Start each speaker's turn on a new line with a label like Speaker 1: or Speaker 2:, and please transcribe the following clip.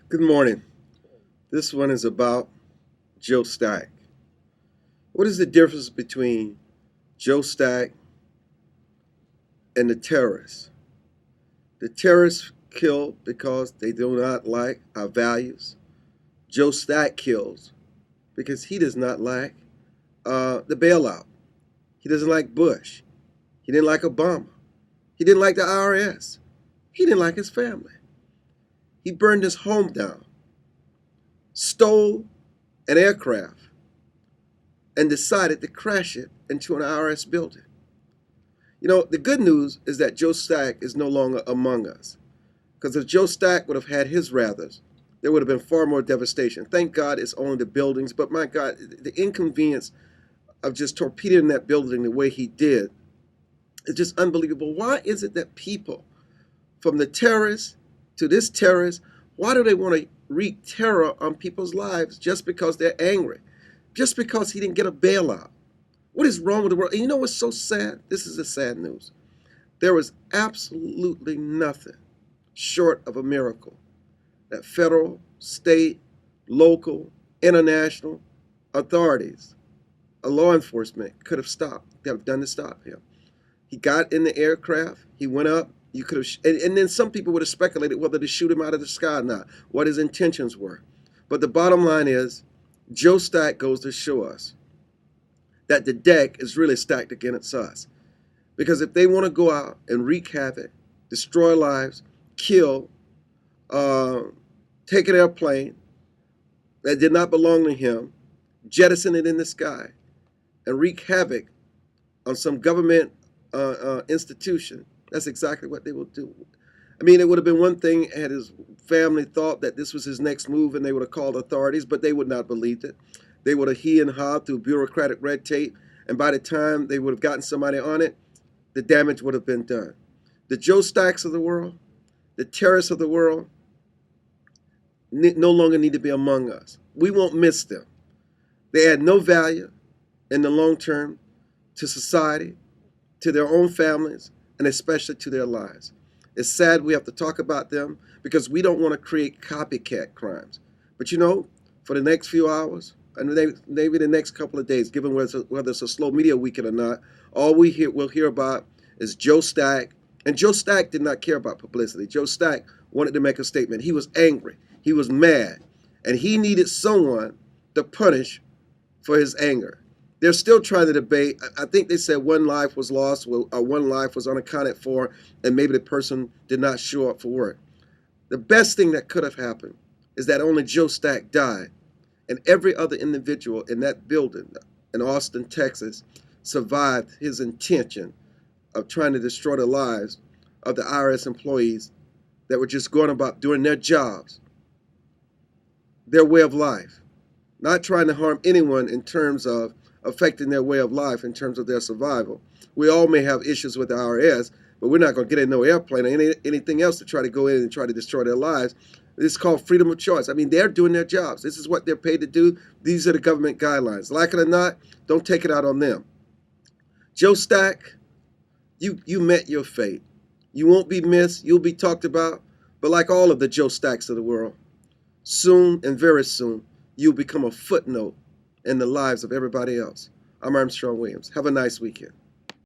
Speaker 1: Good morning. This one is about Joe Stack. What is the difference between Joe Stack and the terrorists? The terrorists kill because they do not like our values. Joe Stack kills because he does not like the bailout. He doesn't like Bush. He didn't like Obama. He didn't like the IRS. He didn't like his family. He burned his home down, stole an aircraft, and decided to crash it into an IRS building. You know, the good news is that Joe Stack is no longer among us. Because if Joe Stack would have had his rathers, there would have been far more devastation. Thank God it's only the buildings, but my God, the inconvenience of just torpedoing that building the way he did is just unbelievable. Why is it that people, from the terrorists to this terrorist, why do they want to wreak terror on people's lives just because they're angry? Just because he didn't get a bailout? What is wrong with the world? And you know what's so sad? This is the sad news. There was absolutely nothing short of a miracle that federal, state, local, international authorities, a law enforcement could have stopped, have done to stop him. He got in the aircraft, he went up, you could have, and then some people would have speculated whether to shoot him out of the sky or not, what his intentions were. But the bottom line is, Joe Stack goes to show us that the deck is really stacked against us. Because if they want to go out and wreak havoc, destroy lives, kill, take an airplane that did not belong to him, jettison it in the sky, and wreak havoc on some government institution, that's exactly what they will do. I mean, it would have been one thing had his family thought that this was his next move and they would have called authorities, but they would not believe it. They would have he and hawed through bureaucratic red tape, and by the time they would have gotten somebody on it, the damage would have been done. The Joe Stacks of the world, the terrorists of the world, no longer need to be among us. We won't miss them. They add no value in the long term to society, to their own families, and especially to their lives. It's sad we have to talk about them because we don't want to create copycat crimes. But you know, for the next few hours, and maybe the next couple of days, given whether it's a slow media weekend or not, all we'll hear about is Joe Stack. And Joe Stack did not care about publicity. Joe Stack wanted to make a statement. He was angry. He was mad. And he needed someone to punish for his anger. They're still trying to debate. I think they said one life was lost or one life was unaccounted for, and maybe the person did not show up for work. The best thing that could have happened is that only Joe Stack died, and every other individual in that building in Austin, Texas, survived his intention of trying to destroy the lives of the IRS employees that were just going about doing their jobs, their way of life, not trying to harm anyone in terms of affecting their way of life in terms of their survival. We all may have issues with the IRS, but we're not going to get in no airplane or anything else to try to go in and try to destroy their lives. This is called freedom of choice. I mean, they're doing their jobs. This is what they're paid to do. These are the government guidelines. Like it or not, don't take it out on them. Joe Stack, you met your fate. You won't be missed. You'll be talked about. But like all of the Joe Stacks of the world, soon and very soon, you'll become a footnote in the lives of everybody else. I'm Armstrong Williams. Have a nice weekend.